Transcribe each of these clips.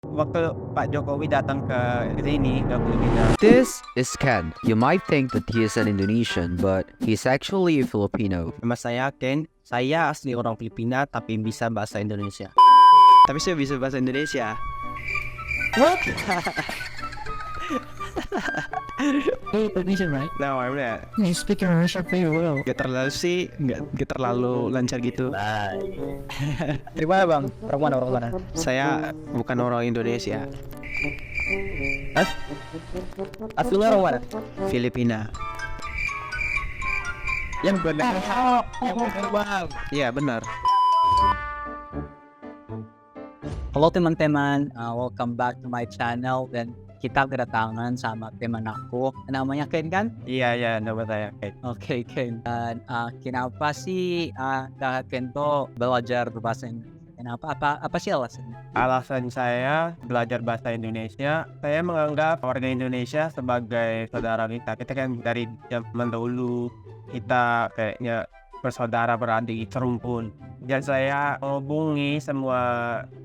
Waktu Pak Jokowi datang ke sini, ke Filipina. This is Ken. You might think that he is an Indonesian, but he's actually a Filipino. Nama saya Ken, saya asli orang Filipina tapi bisa bahasa Indonesia. Tapi saya bisa bahasa Indonesia. What? You're Indonesian, right? No, I'm not. You speak Indonesian very well. Gak terlalu sih, gak terlalu lancar gitu. Dari mana bang? Orang mana? Saya bukan orang Indonesia, Aslinya orang mana? Filipina. Yang benar. Yang benar bang. Iya benar. Halo teman-teman, welcome back to my channel. Dan kita kedatangan sama teman aku, namanya Ken kan? Iya, nama saya Ken. Oke Ken. Dan kenapa sih Kak Ken tuh belajar berbahasa Indonesia? Kenapa? Apa sih alasannya? Alasan saya belajar bahasa Indonesia, saya menganggap warga Indonesia sebagai saudara kita. Kita kan dari zaman dahulu kita kayaknya bersaudara beradik serumpun. Dan saya menghubungi semua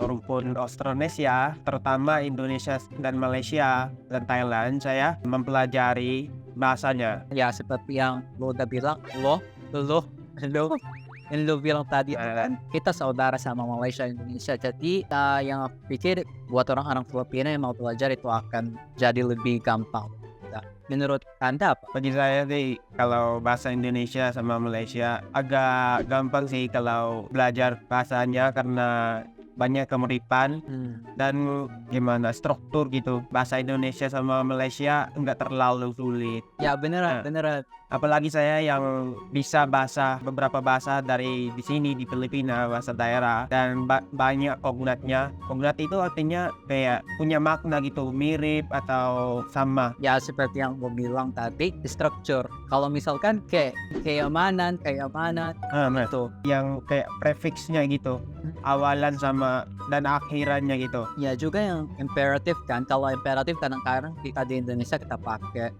rumpun Austronesia, terutama Indonesia dan Malaysia dan Thailand. Saya mempelajari bahasanya. Ya seperti yang lo udah bilang, yang lo bilang tadi kan kita saudara sama Malaysia Indonesia. Jadi yang aku pikir buat orang-orang Filipina yang mau belajar itu akan jadi lebih gampang. Nah, menurut Anda apa? Bagi saya sih kalau bahasa Indonesia sama Malaysia agak gampang sih kalau belajar bahasanya karena banyak kemiripan dan gimana struktur gitu. Bahasa Indonesia sama Malaysia enggak terlalu sulit. Ya beneran. Apalagi saya yang bisa beberapa bahasa dari di sini di Filipina, bahasa daerah, dan banyak kognatnya. Kognat itu artinya kayak punya makna gitu, mirip atau sama. Ya seperti yang gue bilang tadi, structure. Kalau misalkan keamanan Tuh yang kayak prefixnya gitu, awalan sama dan akhirannya gitu. ya juga yang imperatif kan. Kalau imperatif kadang-kadang kita di Indonesia kita pakai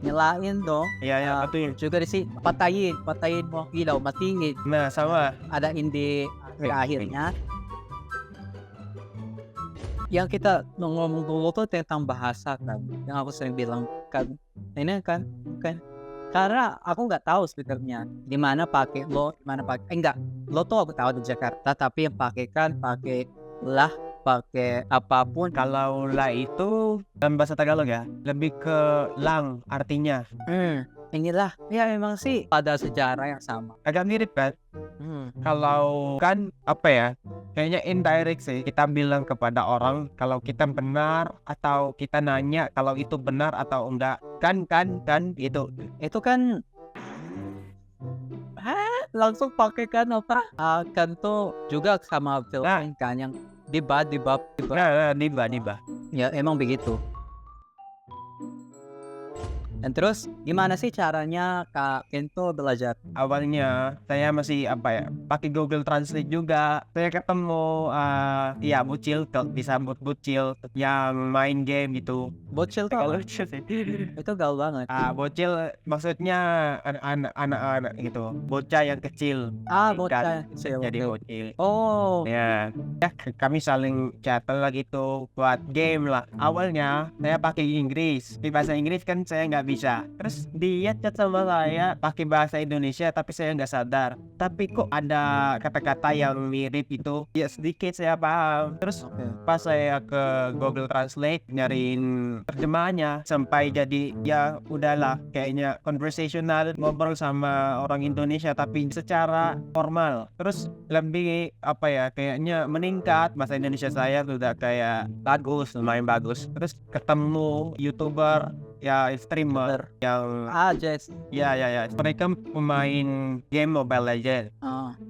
nyalain dong. Iya, betul. Juga di sini patayin mo ilaw, matingin. Nah, sama. Ada indi akhirnya. Yang kita ngomong dulu tuh tentang bahasa kan. Yang aku sering bilang kan, ini kan karena aku nggak tahu sebenarnya di mana pakai lo, di mana pakai enggak. Lo tuh aku tahu di Jakarta, tapi yang pakai lah, pakai apapun. Kalau la itu dalam bahasa Tagalog ya, lebih ke lang artinya. Inilah ya memang sih pada sejarah yang sama. Agak mirip kan? Kalau kan apa ya? Kayaknya indirect sih. Kita bilang kepada orang kalau kita benar atau kita nanya kalau itu benar atau enggak. Kan gitu. Itu kan langsung pakai kan apa? Kan tuh juga sama film kan yang diba. Nah, niba. Ya emang begitu. Dan terus gimana sih caranya Kak Kento belajar? Awalnya saya masih pakai Google Translate juga. Saya ketemu bocil, disambut bocil yang main game gitu. Bocil tuh apa? Itu gaul banget. Bocil maksudnya anak-anak gitu, bocah yang kecil. Bocah Jadi bocil. Oh Ya, kami saling chat lah gitu buat game lah. Awalnya saya pakai Inggris, di bahasa Inggris kan saya nggak bisa. Terus dia chat sama saya pakai bahasa Indonesia, tapi saya nggak sadar. Tapi kok ada kata-kata yang mirip itu. Ya sedikit saya paham. Terus pas saya ke Google Translate nyariin terjemahannya sampai jadi ya udahlah kayaknya conversational, ngobrol sama orang Indonesia tapi secara formal. Terus lebih kayaknya meningkat, bahasa Indonesia saya sudah kayak lumayan bagus. Terus ketemu YouTuber ya, streamer yang Jess. ya mereka pemain game Mobile Legends.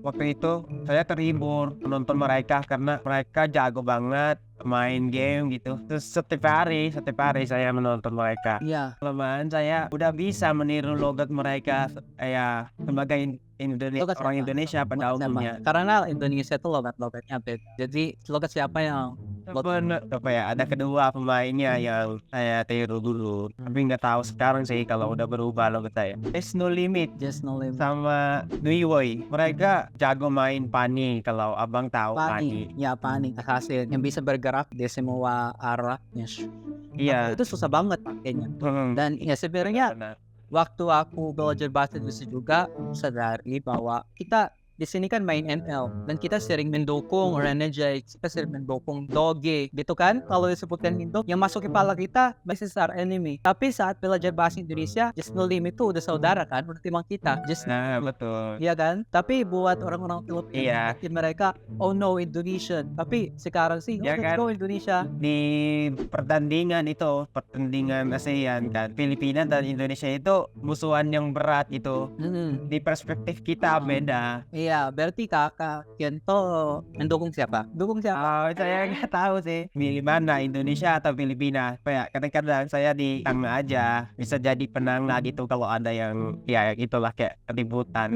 Waktu itu saya terhibur menonton mereka karena mereka jago banget main game gitu. Terus setiap hari saya menonton mereka. Iya. Lama-lama saya udah bisa meniru logat mereka ya sebagai orang Indonesia pada umumnya. Karena Indonesia itu logat-logatnya beda. Jadi logat siapa yang ada kedua pemainnya yang saya tiru dulu, tapi nggak tahu sekarang sih kalau udah berubah logat saya. There's No Limit Just No Limit sama Nui Woi, mereka jago main Pani, kalau abang tahu Pani. Ya Pani hasil yang bisa bergerak bergerak di semua arah. Yes. Iya. Itu susah banget pakainya. Hmm. Dan ya sebenarnya Benar. waktu aku belajar bahasa Indonesia juga sadari bahwa kita di sini kan main ML dan kita sering mendukung Renegade, kita sering mendukung Doge gitu kan. Kalau disebutkan Indo, yang masuk ke kepala kita this is our enemy. Tapi saat belajar bahasa Indonesia, just no limit itu udah saudara kan, udah timang kita. Just Nah, betul. iya kan? Tapi buat orang-orang Filipina, Iya. mungkin mereka, oh no Indonesian. Tapi sekarang sih, Ya let's kan? go Indonesia. Di pertandingan ASEAN kan, Filipina dan Indonesia itu musuhan yang berat gitu. Di perspektif kita beda. Iya, berarti kakak Kento mendukung siapa? Dukung siapa? Saya nggak tahu sih milih mana, Indonesia atau Filipina. Kayak kadang-kadang saya di tengah aja, bisa jadi penengah gitu kalau ada yang ya itulah kayak keributan.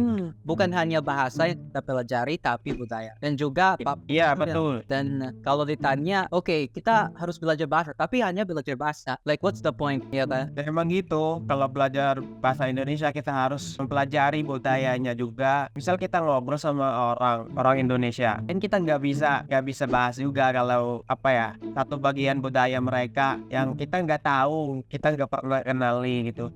Bukan hanya bahasa yang kita pelajari, tapi budaya dan juga Iya betul. Dan kalau ditanya, oke, kita harus belajar bahasa, tapi hanya belajar bahasa. Like what's the point? Ya kan? Ya, emang gitu, kalau belajar bahasa Indonesia kita harus mempelajari budayanya juga. Misal kita ngobrol sama orang Indonesia, kan kita nggak bisa bahas juga kalau apa ya, satu bagian budaya mereka yang kita nggak tahu, kita nggak pernah kenali gitu.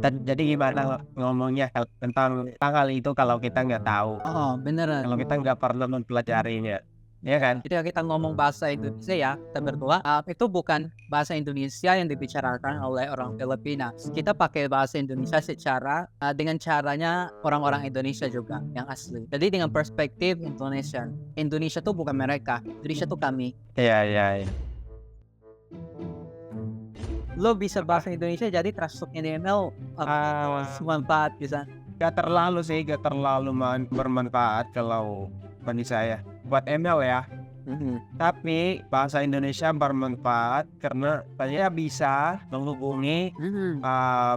Dan jadi gimana ngomongnya tentang hal itu kalau kita nggak tahu, Oh, beneran. kalau kita nggak pernah mempelajarinya, ya kan? Ketika kita ngomong bahasa Indonesia ya, kita berdua, itu bukan bahasa Indonesia yang dibicarakan oleh orang Filipina. Kita pakai bahasa Indonesia secara dengan caranya orang-orang Indonesia juga yang asli. Jadi dengan perspektif Indonesia. Indonesia tuh bukan mereka, Indonesia tuh kami. Iya. Lo bisa bahasa Indonesia jadi termasuknya di ML bermanfaat bisa. Gak terlalu bermanfaat kalau bagi saya buat ML ya. Tapi bahasa Indonesia bermanfaat karena saya bisa menghubungi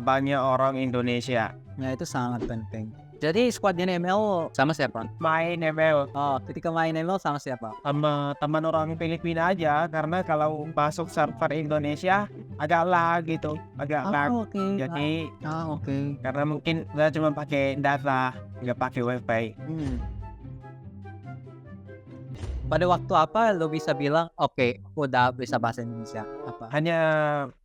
banyak orang Indonesia. Nah itu sangat penting. Jadi squadnya ML sama siapa? Main ML Oh, ketika main ML sama siapa? sama teman orang Filipina aja, karena kalau masuk server Indonesia agak lag gitu, agak lag. Oke. Jadi Oke. karena mungkin saya cuma pakai data, nggak pakai wifi. Pada waktu apa lo bisa bilang, oke, aku udah bisa bahasa Indonesia? Apa? Hanya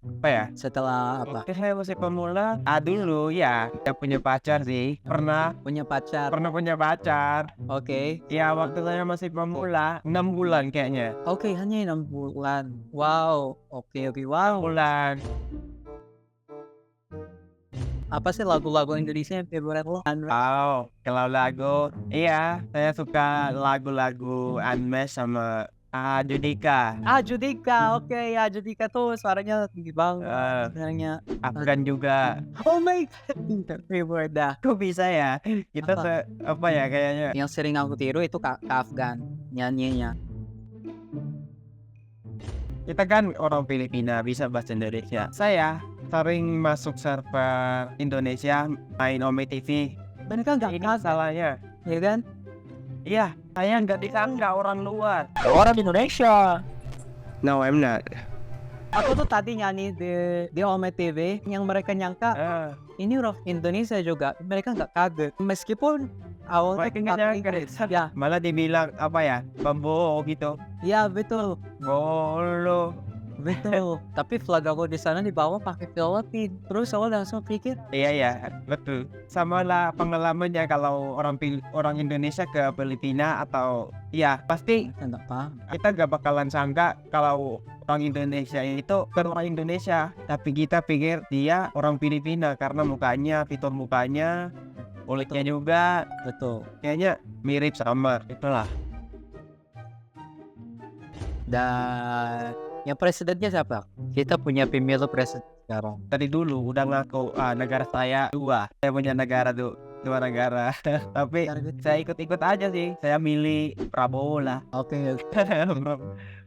apa ya? Setelah apa? Waktu saya masih pemula, dulu ya, saya punya pacar sih. Pernah Punya pacar? punya pacar. Oke. Ya, waktu saya masih pemula, 6 bulan kayaknya. Oke, hanya 6 bulan. Wow. Oke. Wow. Bulan. Apa sih lagu-lagu Indonesia yang favorit lo? Wow, kalau lagu, iya, saya suka lagu-lagu Unmesh sama Judika. Judika. Oke, ya Judika tuh suaranya tinggi banget. Sebenarnya. Afgan juga. Oh my god. Favorite dah. Kok bisa ya? Kita apa ya kayaknya. Yang sering aku tiru itu Kak Afgan nyanyinya. Kita kan orang Filipina, bisa bahasa Indonesia. Saya sering masuk server Indonesia, main Ome TV. Mereka nggak Ini kaget, salahnya. ya kan? Iya, saya nggak disangka orang luar. Orang Indonesia. No, I'm not. Aku tuh tadi nyanyi di Ome TV yang mereka nyangka ini orang Indonesia juga. Mereka nggak kaget. Meskipun awalnya Mereka nggak nyangka. Ya, Malah dibilang apa ya, pembohong gitu. ya betul. Bolo. Betul. Tapi flag aku di sana dibawa pakai Philippines. Terus aku langsung pikir, Iya, betul. Sama lah pengalamannya kalau orang Indonesia ke Filipina atau ya pasti enggak paham. kita gak bakalan sangka kalau orang Indonesia itu bukan orang Indonesia, tapi kita pikir dia orang Filipina karena mukanya, fitur mukanya, kulitnya juga Betul. kayaknya mirip sama. Itulah. Dan yang presidennya siapa? Kita punya pemilu presiden sekarang. Tadi dulu udah ngaku negara saya dua. Saya punya negara dua negara. Tapi saya ikut-ikut aja sih. Saya milih Prabowo lah. Oke.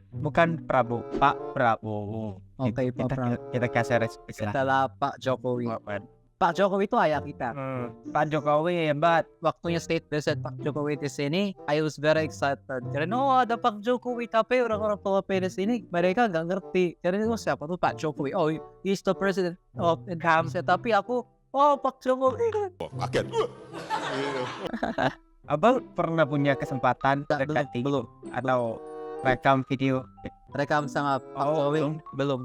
Bukan Prabowo, Pak Prabowo. Oke, Pak Prabowo. Kita kasih respect lah. Setelah Pak Jokowi. Pak Jokowi itu ayah kita. Pak Jokowi hebat. Waktunya state visit Pak Jokowi di sini, I was very excited. Karena ada Pak Jokowi, tapi orang-orang Pilipinas ini mereka nggak ngerti. Karena siapa tuh Pak Jokowi? Oh, he's the president of Indonesia. Tapi aku, Pak Jokowi. Abang pernah punya kesempatan dekati belum. atau rekam video Rekam sa nga Pak Oo, Jokowi. Belum.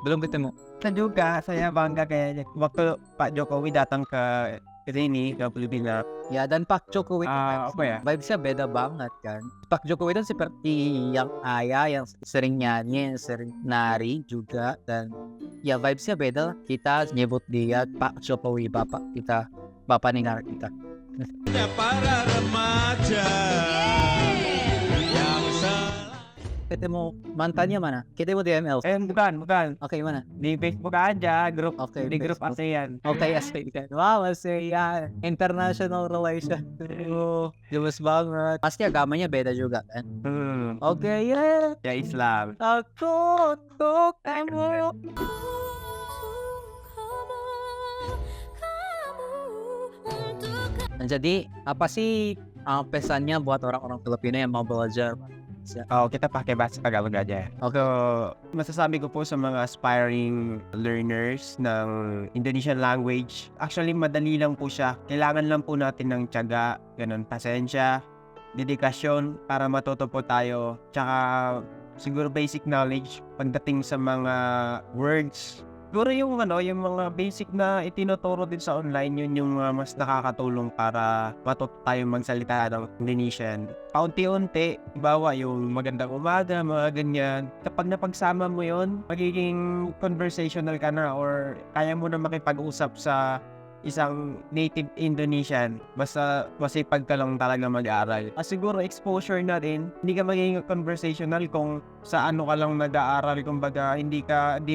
Belum ketemu. Saya juga, saya bangga kayaknya waktu Pak Jokowi datang ke sini ke Filipina. Ya, dan Pak Jokowi itu Apa ya? vibes-nya beda banget kan. Pak Jokowi itu seperti yang ayah yang sering nyanyi, yang sering nari juga, dan ya vibes-nya beda lah. Kita nyebut dia Pak Jokowi, bapak kita, bapak negara kita. Para remaja yang Ketemu mantannya mana? Ketemu di ML. Bukan. Oke, mana? Di Facebook aja, grup Oke, di grup Facebook. ASEAN. Oke, ASEAN. Wow, ASEAN. International relation. Jelas banget. Pasti agamanya beda juga kan? Oke, ya. Ya Islam. Aku untuk kamu. Nah, jadi apa sih pesannya buat orang-orang Filipina yang mau belajar? Oh, kita pakai bahasa Tagalog aja. Oke. Masasabi ko po sa mga aspiring learners ng Indonesian language, actually madali lang po siya. Kailangan lang po natin ng tiyaga, ganun, pasensya, dedikasyon para matuto po tayo. Tsaka siguro basic knowledge pagdating sa mga words. Siguro yung mga basic na itinuturo din sa online, yun yung mas nakakatulong para matuto tayo magsalita ng Indonesian. Paunti-unti, bawa yung magandang umaga, mga ganyan. Kapag napagsama mo yun, magiging conversational ka na or kaya mo na makipag-usap sa isang native Indonesian. Basta masipag ka lang talaga mag-aaral. Siguro exposure na rin. Hindi ka magiging conversational kung sa ano ka lang nag-aaral. Kumbaga, hindi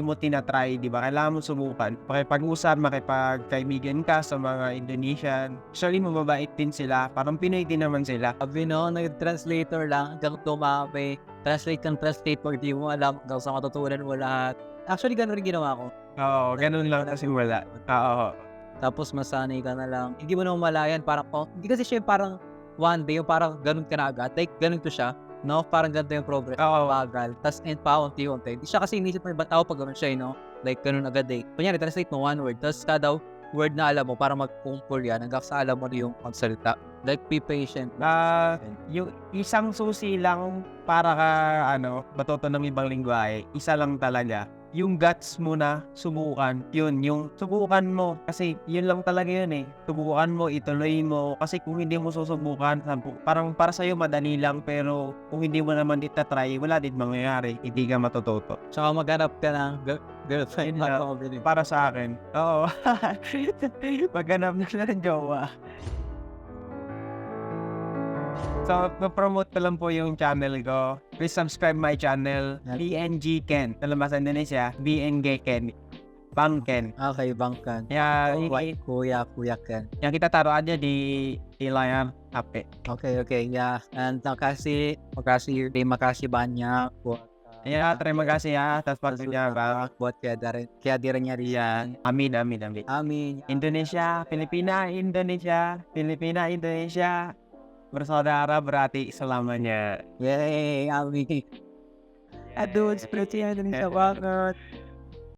mo tinatry, di ba? Kailangan mo subukan. Makipag-usap, makipag-kaibigan ka sa mga Indonesian. Actually, mababait din sila. Parang Pinoy din naman sila. Sabi no, nag-translator lang hanggang dumami. Translate kang translate pag di mo alam hanggang sa matutunan mo lahat. Actually, ganun rin ginawa ko. Oo, ganun lang kasi wala. Oo. Tapos masanay ka na lang. Hindi mo na malayan parang, hindi kasi siya yung parang one day, yung parang ganun ka na agad. Like, ganun to siya. No? Parang ganito yung progress. Oo. Bagal. Tapos, paunti-unti. Hindi siya kasi inisip mo yung tao pag ganun siya, no? Like, ganun agad eh. Kunyari, translate mo one word. Tapos, kada word na alam mo, para mag-kumpul yan, hanggang sa alam mo na yung pagsalita. Like, be patient. Yung isang susi lang para ka, matuto ng ibang lingwahe, isa lang talaga. Yung guts mo na subukan, yun, yung subukan mo. Kasi yun lang talaga yun eh. Subukan mo, ituloy mo. Kasi kung hindi mo susubukan, parang para sa'yo madali lang. Pero kung hindi mo naman itatry, wala din mangyayari. Hindi ka matututo. Tsaka maghanap ka ng girlfriend. Para sa akin. Oo. Maghanap na ng jowa. So, promote ko lang po yung channel ko. Please subscribe my channel, BNG Ken. Sa labas sa Indonesia, BNG Ken. Bang Ken. Okay, bangkan. Kuya Ken. Yang kita taruh aja di layar HP. Okay. Ya. And terima kasih banyak buat Ya, terima kasih ya atas waktunya, Bang. buat kehadirannya Rian. Amin. Amin. Indonesia, Filipina, Indonesia. Bersaudara berarti selamanya. Yeay, amin. Aduh, seperti Indonesia banget.